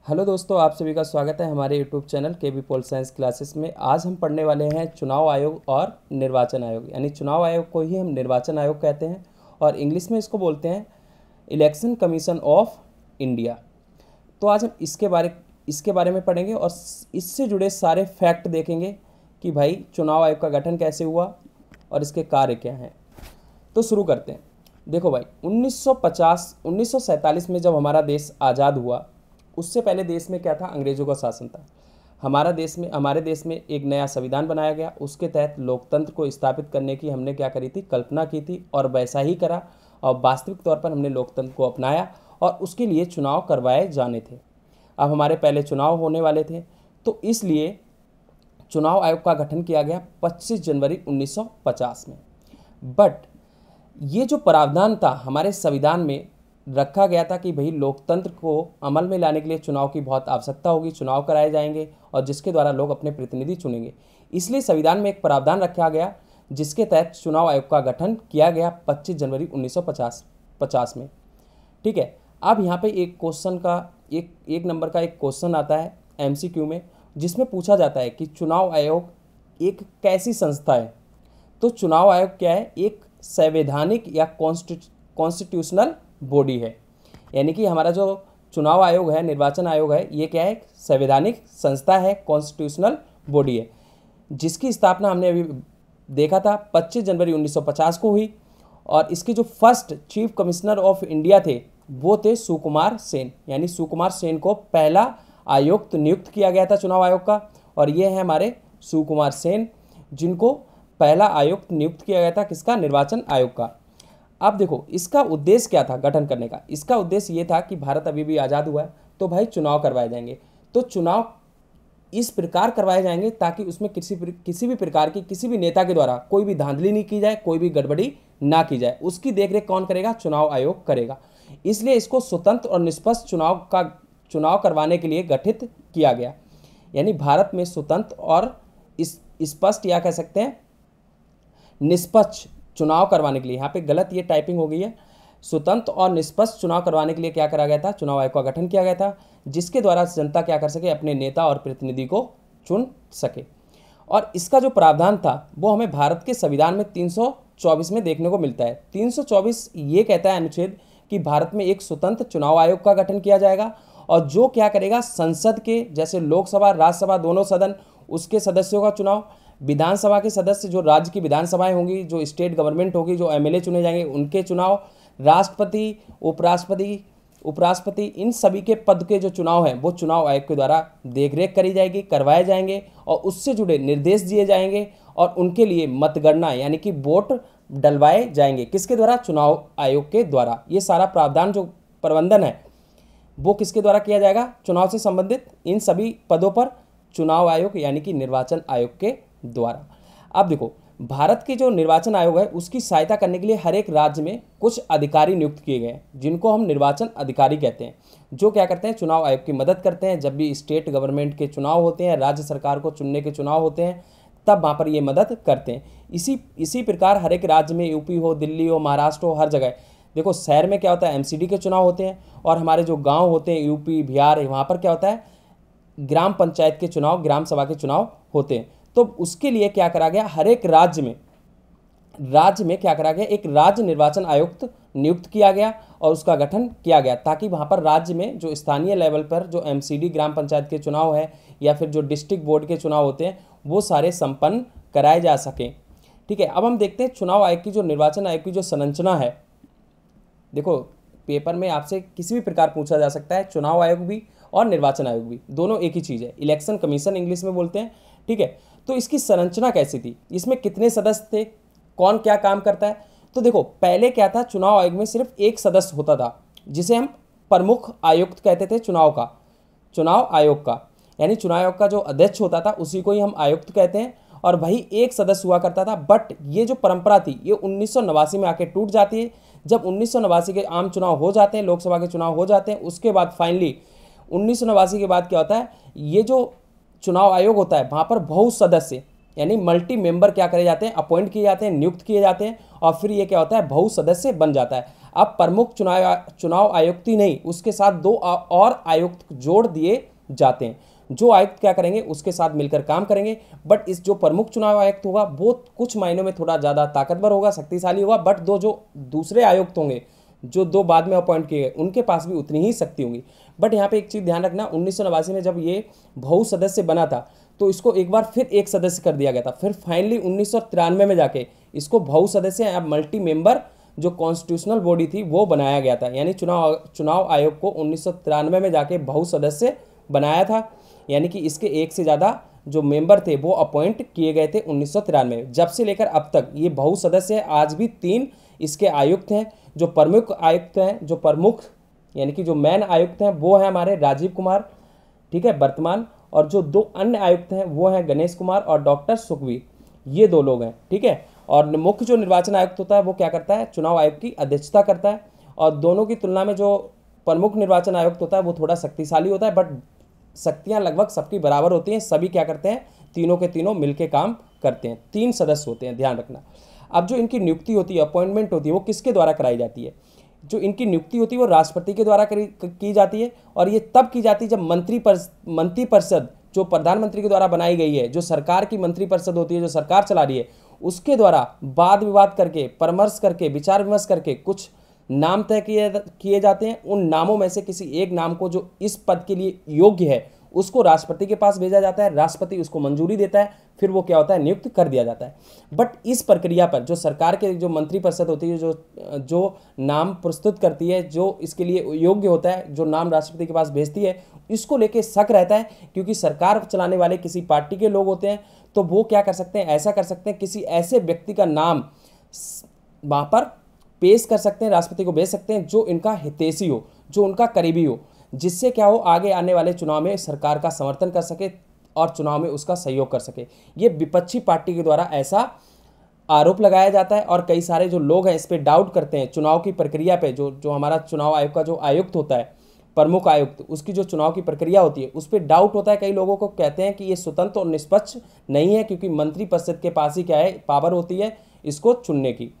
Hello दोस्तों, आप सभी का स्वागत है हमारे यूट्यूब चैनल के बी पोल साइंस क्लासेस में। आज हम पढ़ने वाले हैं चुनाव आयोग और निर्वाचन आयोग, यानी चुनाव आयोग को ही हम निर्वाचन आयोग कहते हैं और इंग्लिश में इसको बोलते हैं इलेक्शन कमीशन ऑफ इंडिया। तो आज हम इसके बारे में पढ़ेंगे और इससे जुड़े सारे फैक्ट देखेंगे कि भाई चुनाव आयोग का गठन कैसे हुआ और इसके कार्य क्या हैं। तो शुरू करते हैं। देखो भाई, 1947 में जब हमारा देश आज़ाद हुआ, उससे पहले देश में क्या था? अंग्रेजों का शासन था। हमारे देश में एक नया संविधान बनाया गया। उसके तहत लोकतंत्र को स्थापित करने की हमने क्या करी थी? कल्पना की थी और वैसा ही करा और वास्तविक तौर पर हमने लोकतंत्र को अपनाया और उसके लिए चुनाव करवाए जाने थे। अब हमारे पहले चुनाव होने वाले थे, तो इसलिए चुनाव आयोग का गठन किया गया 25 जनवरी 1950 में। बट ये जो प्रावधान था हमारे संविधान में रखा गया था कि भाई लोकतंत्र को अमल में लाने के लिए चुनाव की बहुत आवश्यकता होगी, चुनाव कराए जाएंगे और जिसके द्वारा लोग अपने प्रतिनिधि चुनेंगे। इसलिए संविधान में एक प्रावधान रखा गया जिसके तहत चुनाव आयोग का गठन किया गया 25 जनवरी 1950 में। ठीक है। अब यहाँ पे एक क्वेश्चन का एक नंबर का एक क्वेश्चन आता है MCQ में, जिसमें पूछा जाता है कि चुनाव आयोग एक कैसी संस्था है। तो चुनाव आयोग क्या है? एक संवैधानिक या कॉन्स्टिट्यूशनल बॉडी है। यानी कि हमारा जो चुनाव आयोग है, निर्वाचन आयोग है, ये क्या है? एक संवैधानिक संस्था है, कॉन्स्टिट्यूशनल बॉडी है, जिसकी स्थापना हमने अभी देखा था 25 जनवरी 1950 को हुई। और इसके जो first chief commissioner of India थे वो थे सुकुमार सेन। यानी सुकुमार सेन को पहला आयुक्त नियुक्त किया गया था चुनाव आयोग का, और ये है हमारे सुकुमार सेन, जिनको पहला आयुक्त नियुक्त किया गया था किसका? निर्वाचन आयोग का। अब देखो, इसका उद्देश्य क्या था गठन करने का? इसका उद्देश्य ये था कि भारत अभी भी आज़ाद हुआ है, तो भाई चुनाव करवाए जाएंगे। तो चुनाव इस प्रकार करवाए जाएंगे ताकि उसमें किसी भी प्रकार की किसी भी नेता के द्वारा कोई भी धांधली नहीं की जाए, कोई भी गड़बड़ी ना की जाए। उसकी देखरेख कौन करेगा? चुनाव आयोग करेगा। इसलिए इसको स्वतंत्र और निष्पक्ष चुनाव करवाने के लिए गठित किया गया। यानी भारत में स्वतंत्र और स्पष्ट या कह सकते हैं निष्पक्ष चुनाव करवाने के लिए, यहाँ पे गलत ये टाइपिंग हो गई है, स्वतंत्र और निष्पक्ष चुनाव करवाने के लिए क्या करा गया था? चुनाव आयोग का गठन किया गया था, जिसके द्वारा जनता क्या कर सके? अपने नेता और प्रतिनिधि को चुन सके। और इसका जो प्रावधान था वो हमें भारत के संविधान में 324 में देखने को मिलता है। 324 ये कहता है अनुच्छेद कि भारत में एक स्वतंत्र चुनाव आयोग का गठन किया जाएगा और जो क्या करेगा? संसद के जैसे लोकसभा राज्यसभा दोनों सदन, उसके सदस्यों का चुनाव, विधानसभा के सदस्य जो राज्य की विधानसभाएं होंगी, जो स्टेट गवर्नमेंट होगी, जो MLA चुने जाएंगे उनके चुनाव, राष्ट्रपति, उपराष्ट्रपति, इन सभी के पद के जो चुनाव हैं वो चुनाव आयोग के द्वारा देखरेख करी जाएगी, करवाए जाएंगे और उससे जुड़े निर्देश दिए जाएंगे और उनके लिए मतगणना यानी कि वोट डलवाए जाएंगे। किसके द्वारा? चुनाव आयोग के द्वारा। ये सारा प्रावधान जो प्रबंधन है वो किसके द्वारा किया जाएगा? चुनाव से संबंधित इन सभी पदों पर चुनाव आयोग यानी कि निर्वाचन आयोग के द्वारा। अब देखो, भारत के जो निर्वाचन आयोग है उसकी सहायता करने के लिए हर एक राज्य में कुछ अधिकारी नियुक्त किए गए हैं, जिनको हम निर्वाचन अधिकारी कहते हैं, जो क्या करते हैं? चुनाव आयोग की मदद करते हैं। जब भी स्टेट गवर्नमेंट के चुनाव होते हैं, राज्य सरकार को चुनने के चुनाव होते हैं, तब वहाँ पर ये मदद करते हैं। इसी प्रकार हर एक राज्य में, यूपी हो, दिल्ली हो, महाराष्ट्र हो, हर जगह देखो, शहर में क्या होता है? MCD के चुनाव होते हैं और हमारे जो गाँव होते हैं यूपी बिहार, वहाँ पर क्या होता है? ग्राम पंचायत के चुनाव, ग्राम सभा के चुनाव होते हैं। तो उसके लिए क्या करा गया? हर एक राज्य में क्या करा गया? एक राज्य निर्वाचन आयुक्त नियुक्त किया गया और उसका गठन किया गया, ताकि वहाँ पर राज्य में जो स्थानीय लेवल पर जो MCD ग्राम पंचायत के चुनाव है या फिर जो डिस्ट्रिक्ट बोर्ड के चुनाव होते हैं वो सारे संपन्न कराए जा सकें। ठीक है। अब हम देखते हैं चुनाव आयोग की, जो निर्वाचन आयोग की जो संरचना है। देखो, पेपर में आपसे किसी भी प्रकार पूछा जा सकता है, चुनाव आयोग भी और निर्वाचन आयोग भी दोनों एक ही चीज़ है, इलेक्शन कमीशन इंग्लिश में बोलते हैं। ठीक है। तो इसकी संरचना कैसी थी? इसमें कितने सदस्य थे? कौन क्या काम करता है? तो देखो, पहले क्या था? चुनाव आयोग में सिर्फ एक सदस्य होता था, जिसे हम प्रमुख आयुक्त कहते थे चुनाव आयोग का। यानी चुनाव आयोग का जो अध्यक्ष होता था उसी को ही हम आयुक्त कहते हैं, और वही एक सदस्य हुआ करता था। बट ये जो परंपरा थी ये 1989 में आके टूट जाती है। जब 1989 के आम चुनाव हो जाते हैं, लोकसभा के चुनाव हो जाते हैं, उसके बाद फाइनली 1989 के बाद क्या होता है? ये जो चुनाव आयोग होता है वहाँ पर बहु सदस्य यानी मल्टी मेंबर क्या करे जाते हैं? अपॉइंट किए जाते हैं, नियुक्त किए जाते हैं, और फिर ये क्या होता है? बहु सदस्य बन जाता है। अब प्रमुख चुनाव आयुक्त ही नहीं, उसके साथ 2 और आयुक्त जोड़ दिए जाते हैं। जो आयुक्त क्या करेंगे, उसके साथ मिलकर काम करेंगे। बट इस जो प्रमुख चुनाव आयुक्त होगा वो कुछ मायनों में थोड़ा ज़्यादा ताकतवर होगा, शक्तिशाली होगा। बट जो दूसरे आयुक्त होंगे, जो 2 बाद में अपॉइंट किए गए, उनके पास भी उतनी ही शक्ति होंगी। बट यहाँ पे एक चीज़ ध्यान रखना, 1989 में जब ये बहु सदस्य बना था तो इसको एक बार फिर एक सदस्य कर दिया गया था। फिर फाइनली 1993 में जाके इसको बहु सदस्य या मल्टी मेंबर जो कॉन्स्टिट्यूशनल बॉडी थी वो बनाया गया था। यानी चुनाव आयोग को 1993 में जाके बहु सदस्य बनाया था। यानी कि इसके एक से ज़्यादा जो मेंबर थे वो अपॉइंट किए गए थे 1993 में। जब से लेकर अब तक ये बहु सदस्य है। आज भी 3 इसके आयुक्त हैं। जो प्रमुख आयुक्त हैं, जो प्रमुख यानी कि जो मेन आयुक्त हैं वो हैं हमारे राजीव कुमार, ठीक है, वर्तमान। और जो 2 अन्य आयुक्त हैं वो हैं गणेश कुमार और डॉक्टर सुखवीर, ये 2 लोग हैं, ठीक है। और मुख्य जो निर्वाचन आयुक्त होता है वो क्या करता है, चुनाव आयोग की अध्यक्षता करता है। और दोनों की तुलना में जो प्रमुख निर्वाचन आयुक्त होता है वो थोड़ा शक्तिशाली होता है। बट शक्तियां लगभग सबकी बराबर होती हैं। सभी क्या करते हैं, तीनों के तीनों मिलकर काम करते हैं। 3 सदस्य होते हैं, ध्यान रखना। अब जो इनकी नियुक्ति होती है, अपॉइंटमेंट होती है, वो किसके द्वारा कराई जाती है। जो इनकी नियुक्ति होती है वो राष्ट्रपति के द्वारा की जाती है। और ये तब की जाती है जब मंत्रिपरिषद जो प्रधानमंत्री के द्वारा बनाई गई है, जो सरकार की मंत्रिपरिषद होती है, जो सरकार चला रही है, उसके द्वारा वाद विवाद करके, परामर्श करके, विचार विमर्श करके कुछ नाम तय किए जाते हैं। उन नामों में से किसी एक नाम को जो इस पद के लिए योग्य है उसको राष्ट्रपति के पास भेजा जाता है। राष्ट्रपति उसको मंजूरी देता है, फिर वो क्या होता है, नियुक्त कर दिया जाता है। बट इस प्रक्रिया पर जो सरकार के जो मंत्रिपरिषद होती है, जो नाम प्रस्तुत करती है, जो इसके लिए योग्य होता है, जो नाम राष्ट्रपति के पास भेजती है, इसको लेके शक रहता है। क्योंकि सरकार चलाने वाले किसी पार्टी के लोग होते हैं, तो वो क्या कर सकते हैं, ऐसा कर सकते हैं, किसी ऐसे व्यक्ति का नाम वहाँ पर पेश कर सकते हैं, राष्ट्रपति को भेज सकते हैं जो इनका हितैषी हो, जो उनका करीबी हो, जिससे क्या हो, आगे आने वाले चुनाव में सरकार का समर्थन कर सके और चुनाव में उसका सहयोग कर सके। ये विपक्षी पार्टी के द्वारा ऐसा आरोप लगाया जाता है। और कई सारे जो लोग हैं इस पर डाउट करते हैं, चुनाव की प्रक्रिया पे। जो हमारा चुनाव आयोग का जो आयुक्त होता है, प्रमुख आयुक्त, उसकी जो चुनाव की प्रक्रिया होती है उस पर डाउट होता है। कई लोगों को कहते हैं कि ये स्वतंत्र और निष्पक्ष नहीं है, क्योंकि मंत्रिपरिषद के पास ही क्या है, पावर होती है इसको चुनने की,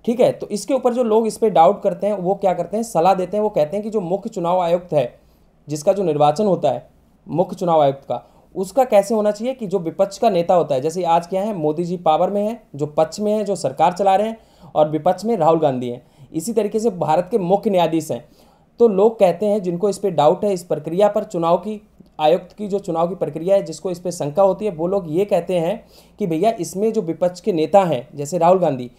ठीक है। तो इसके ऊपर जो लोग इस पर डाउट करते हैं वो क्या करते हैं, सलाह देते हैं। वो कहते हैं कि जो मुख्य चुनाव आयुक्त है, जिसका जो निर्वाचन होता है मुख्य चुनाव आयुक्त का, उसका कैसे होना चाहिए कि जो विपक्ष का नेता होता है, जैसे आज क्या है, मोदी जी पावर में है, जो पक्ष में है, जो सरकार चला रहे हैं, और विपक्ष में राहुल गांधी हैं। इसी तरीके से भारत के मुख्य न्यायाधीश हैं। तो लोग कहते हैं, जिनको इस पर डाउट है, इस प्रक्रिया पर, चुनाव की आयुक्त की जो चुनाव की प्रक्रिया है, जिसको इस पर शंका होती है, वो लोग ये कहते हैं कि भैया इसमें जो विपक्ष के नेता हैं, जैसे राहुल गांधी,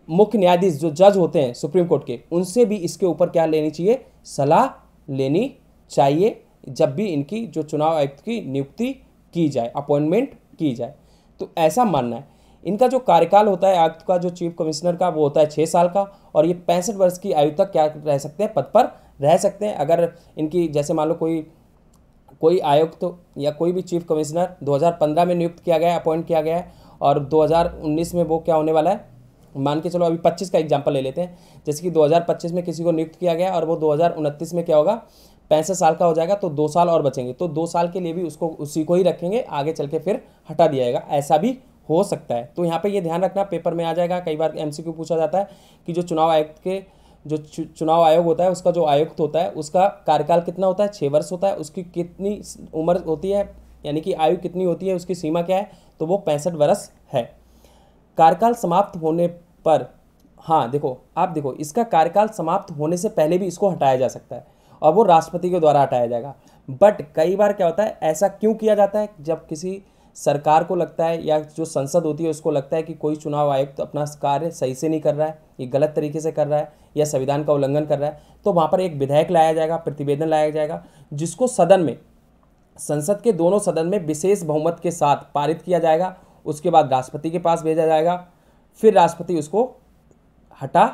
मुख्य न्यायाधीश जो जज होते हैं सुप्रीम कोर्ट के, उनसे भी इसके ऊपर क्या लेनी चाहिए, सलाह लेनी चाहिए, जब भी इनकी जो चुनाव आयुक्त की नियुक्ति की जाए, अपॉइंटमेंट की जाए। तो ऐसा मानना है। इनका जो कार्यकाल होता है आयुक्त का, जो चीफ कमिश्नर का, वो होता है 6 साल का। और ये 65 वर्ष की आयु तक क्या रह सकते हैं, पद पर रह सकते हैं। अगर इनकी जैसे मान लो कोई आयुक्त या कोई भी चीफ कमिश्नर 2015 में नियुक्त किया गया है, अपॉइंट किया गया है, और 2019 में वो क्या होने वाला है, मान के चलो अभी 25 का एग्जाम्पल ले लेते हैं। जैसे कि 2025 में किसी को नियुक्त किया गया और वो 2029 में क्या होगा, 65 साल का हो जाएगा, तो 2 साल और बचेंगे। तो 2 साल के लिए भी उसको उसी को ही रखेंगे, आगे चल के फिर हटा दिया जाएगा, ऐसा भी हो सकता है। तो यहाँ पे ये ध्यान रखना, पेपर में आ जाएगा। कई बार MCQ पूछा जाता है कि जो चुनाव आयुक्त के जो चुनाव आयोग होता है, उसका जो आयुक्त होता है, उसका कार्यकाल कितना होता है, 6 वर्ष होता है। उसकी कितनी उम्र होती है, यानी कि आयु कितनी होती है, उसकी सीमा क्या है, तो वो 65 वर्ष है। कार्यकाल समाप्त होने पर, हाँ देखो, आप देखो, इसका कार्यकाल समाप्त होने से पहले भी इसको हटाया जा सकता है, और वो राष्ट्रपति के द्वारा हटाया जाएगा। बट कई बार क्या होता है, ऐसा क्यों किया जाता है, जब किसी सरकार को लगता है या जो संसद होती है उसको लगता है कि कोई चुनाव आयुक्त अपना कार्य सही से नहीं कर रहा है, ये गलत तरीके से कर रहा है, या संविधान का उल्लंघन कर रहा है, तो वहाँ पर एक विधेयक लाया जाएगा, प्रतिवेदन लाया जाएगा, जिसको सदन में, संसद के दोनों सदन में विशेष बहुमत के साथ पारित किया जाएगा। उसके बाद राष्ट्रपति के पास भेजा जाएगा, फिर राष्ट्रपति उसको हटा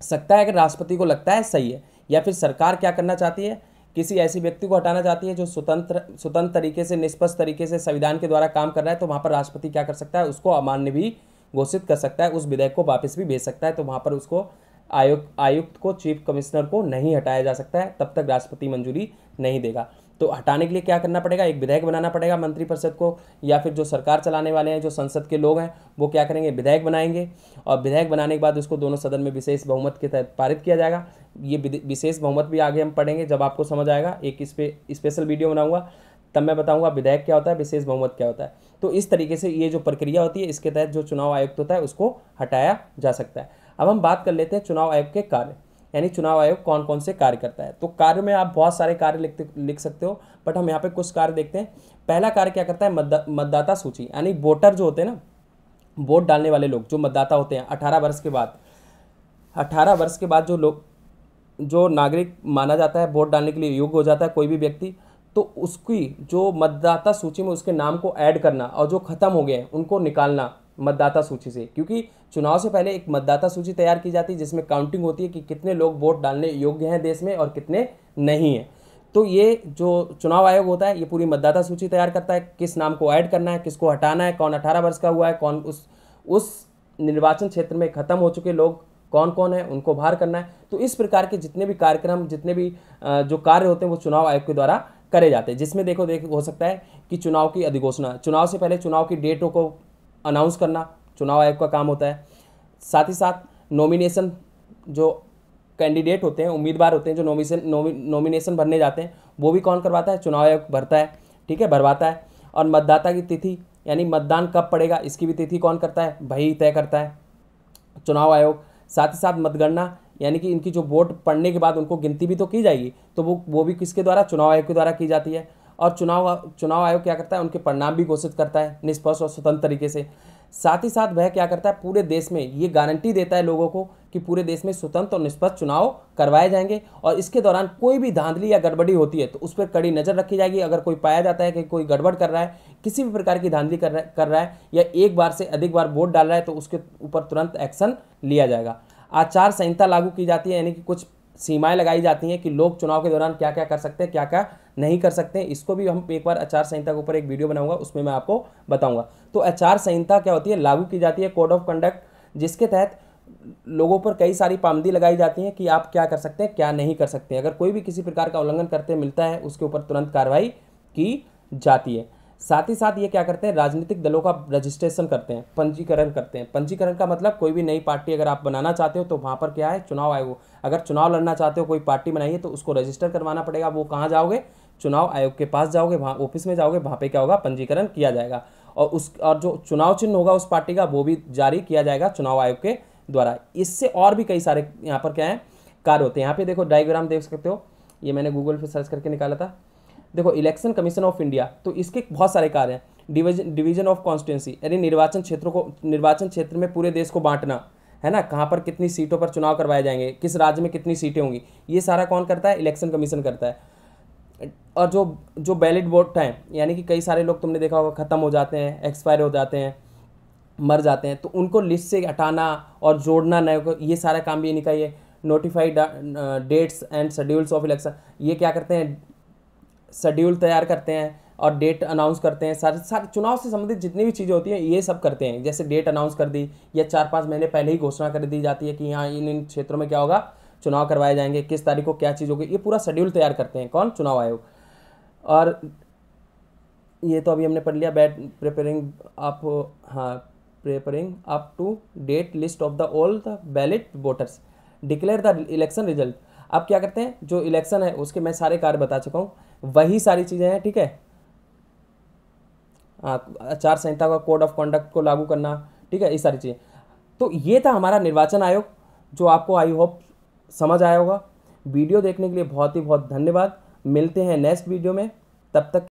सकता है अगर राष्ट्रपति को लगता है सही है। या फिर सरकार क्या करना चाहती है, किसी ऐसी व्यक्ति को हटाना चाहती है जो स्वतंत्र तरीके से, निष्पक्ष तरीके से संविधान के द्वारा काम कर रहा है, तो वहाँ पर राष्ट्रपति क्या कर सकता है, उसको अमान्य भी घोषित कर सकता है, उस विधेयक को वापस भी भेज सकता है। तो वहाँ पर उसको आयुक्त को, चीफ कमिश्नर को नहीं हटाया जा सकता है, तब तक राष्ट्रपति मंजूरी नहीं देगा। तो हटाने के लिए क्या करना पड़ेगा, एक विधेयक बनाना पड़ेगा मंत्रिपरिषद को, या फिर जो सरकार चलाने वाले हैं, जो संसद के लोग हैं, वो क्या करेंगे, विधेयक बनाएंगे, और विधेयक बनाने के बाद उसको दोनों सदन में विशेष बहुमत के तहत पारित किया जाएगा। ये विशेष बहुमत भी आगे हम पढ़ेंगे जब आपको समझ आएगा, एक इस पे स्पेशल वीडियो बनाऊंगा, तब मैं बताऊंगा विधेयक क्या होता है, विशेष बहुमत क्या होता है। तो इस तरीके से ये जो प्रक्रिया होती है, इसके तहत जो चुनाव आयुक्त होता है उसको हटाया जा सकता है। अब हम बात कर लेते हैं चुनाव आयोग के कार्य, यानी चुनाव आयोग कौन कौन से कार्य करता है। तो कार्य में आप बहुत सारे कार्य लिख सकते हो, बट हम यहाँ पे कुछ कार्य देखते हैं। पहला कार्य क्या करता है, मतदाता सूची, यानी वोटर जो होते हैं ना, वोट डालने वाले लोग जो मतदाता होते हैं 18 वर्ष के बाद, 18 वर्ष के बाद जो लोग, जो नागरिक माना जाता है, वोट डालने के लिए योग्य हो जाता है कोई भी व्यक्ति, तो उसकी जो मतदाता सूची में उसके नाम को ऐड करना, और जो खत्म हो गए हैं उनको निकालना मतदाता सूची से, क्योंकि चुनाव से पहले एक मतदाता सूची तैयार की जाती है जिसमें काउंटिंग होती है कि कितने लोग वोट डालने योग्य हैं देश में और कितने नहीं हैं। तो ये जो चुनाव आयोग होता है ये पूरी मतदाता सूची तैयार करता है, किस नाम को ऐड करना है, किसको हटाना है, कौन 18 वर्ष का हुआ है, कौन उस निर्वाचन क्षेत्र में खत्म हो चुके लोग कौन कौन है, उनको बाहर करना है। तो इस प्रकार के जितने भी कार्यक्रम, जितने भी जो कार्य होते हैं वो चुनाव आयोग के द्वारा करे जाते हैं, जिसमें देखो हो सकता है कि चुनाव की अधिघोषणा, चुनाव से पहले चुनाव की डेटों को अनाउंस करना चुनाव आयोग का काम होता है। साथ ही साथ नॉमिनेशन, जो कैंडिडेट होते हैं, उम्मीदवार होते हैं, जो नॉमिनेशन भरने जाते हैं, वो भी कौन करवाता है, चुनाव आयोग भरता है, ठीक है, भरवाता है। और मतदाता की तिथि, यानी मतदान कब पड़ेगा, इसकी भी तिथि कौन करता है, वही तय करता है चुनाव आयोग। साथ ही साथ मतगणना, यानी कि इनकी जो वोट पड़ने के बाद उनको गिनती भी तो की जाएगी, तो वो भी किसके द्वारा, चुनाव आयोग के द्वारा की जाती है। और चुनाव आयोग क्या करता है, उनके परिणाम भी घोषित करता है निष्पक्ष और स्वतंत्र तरीके से। साथ ही साथ वह क्या करता है, पूरे देश में ये गारंटी देता है लोगों को कि पूरे देश में स्वतंत्र और निष्पक्ष चुनाव करवाए जाएंगे, और इसके दौरान कोई भी धांधली या गड़बड़ी होती है तो उस पर कड़ी नज़र रखी जाएगी। अगर कोई पाया जाता है कि कोई गड़बड़ कर रहा है, किसी भी प्रकार की धांधली कर रहा है, या एक बार से अधिक बार वोट डाल रहा है, तो उसके ऊपर तुरंत एक्शन लिया जाएगा। आचार संहिता लागू की जाती है, यानी कि कुछ सीमाएं लगाई जाती हैं कि लोग चुनाव के दौरान क्या क्या कर सकते हैं, क्या क्या नहीं कर सकते हैं। इसको भी हम एक बार आचार संहिता के ऊपर एक वीडियो बनाऊंगा, उसमें मैं आपको बताऊंगा। तो आचार संहिता क्या होती है, लागू की जाती है, कोड ऑफ कंडक्ट, जिसके तहत लोगों पर कई सारी पाबंदी लगाई जाती हैं कि आप क्या कर सकते हैं, क्या नहीं कर सकते हैं। अगर कोई भी किसी प्रकार का उल्लंघन करते मिलता है, उसके ऊपर तुरंत कार्रवाई की जाती है। साथ ही साथ ये क्या करते हैं, राजनीतिक दलों का रजिस्ट्रेशन करते हैं, पंजीकरण करते हैं। पंजीकरण का मतलब कोई भी नई पार्टी अगर आप बनाना चाहते हो तो वहाँ पर क्या है, चुनाव आयोग, अगर चुनाव लड़ना चाहते हो, कोई पार्टी बनाइए तो उसको रजिस्टर करवाना पड़ेगा। वो कहाँ जाओगे, चुनाव आयोग के पास जाओगे, वहाँ ऑफिस में जाओगे, वहाँ पे क्या होगा, पंजीकरण किया जाएगा, और जो चुनाव चिन्ह होगा उस पार्टी का वो भी जारी किया जाएगा चुनाव आयोग के द्वारा। इससे और भी कई सारे यहाँ पर क्या है, कार्य होते हैं। यहाँ पे देखो डायग्राम देख सकते हो, ये मैंने गूगल पे सर्च करके निकाला था। देखो इलेक्शन कमीशन ऑफ इंडिया, तो इसके बहुत सारे कार्य हैं। डिवीजन ऑफ कॉन्स्टिट्यूंसी, यानी निर्वाचन क्षेत्र में पूरे देश को बांटना है ना, कहाँ पर कितनी सीटों पर चुनाव करवाए जाएंगे, किस राज्य में कितनी सीटें होंगी, ये सारा कौन करता है, इलेक्शन कमीशन करता है। और जो बैलेट वोट हैं, यानी कि कई सारे लोग तुमने देखा होगा ख़त्म हो जाते हैं, एक्सपायर हो जाते हैं, मर जाते हैं, तो उनको लिस्ट से हटाना और जोड़ना नए को, ये सारा काम भी इन्हीं का। ये notified dates and schedules of election, ये क्या करते हैं, शेड्यूल तैयार करते हैं और डेट अनाउंस करते हैं। सारे चुनाव से संबंधित जितनी भी चीज़ें होती हैं ये सब करते हैं। जैसे डेट अनाउंस कर दी, या 4-5 महीने पहले ही घोषणा कर दी जाती है कि यहाँ इन क्षेत्रों में क्या होगा, चुनाव करवाए जाएंगे, किस तारीख को क्या चीज़ होगी, ये पूरा शेड्यूल तैयार करते हैं कौन, चुनाव आयोग। और ये तो अभी हमने पढ़ लिया, preparing up to date list of the all the ballot voters, declare the election result. अब क्या करते हैं, जो इलेक्शन है उसके मैं सारे कार्य बता चुका हूँ, वही सारी चीज़ें हैं, ठीक है। आचार संहिता का कोड ऑफ कंडक्ट को लागू करना, ठीक है, ये सारी चीज़ें। तो ये था हमारा निर्वाचन आयोग, जो आपको आई होप समझ आया होगा। वीडियो देखने के लिए बहुत ही बहुत धन्यवाद। मिलते हैं नेक्स्ट वीडियो में, तब तक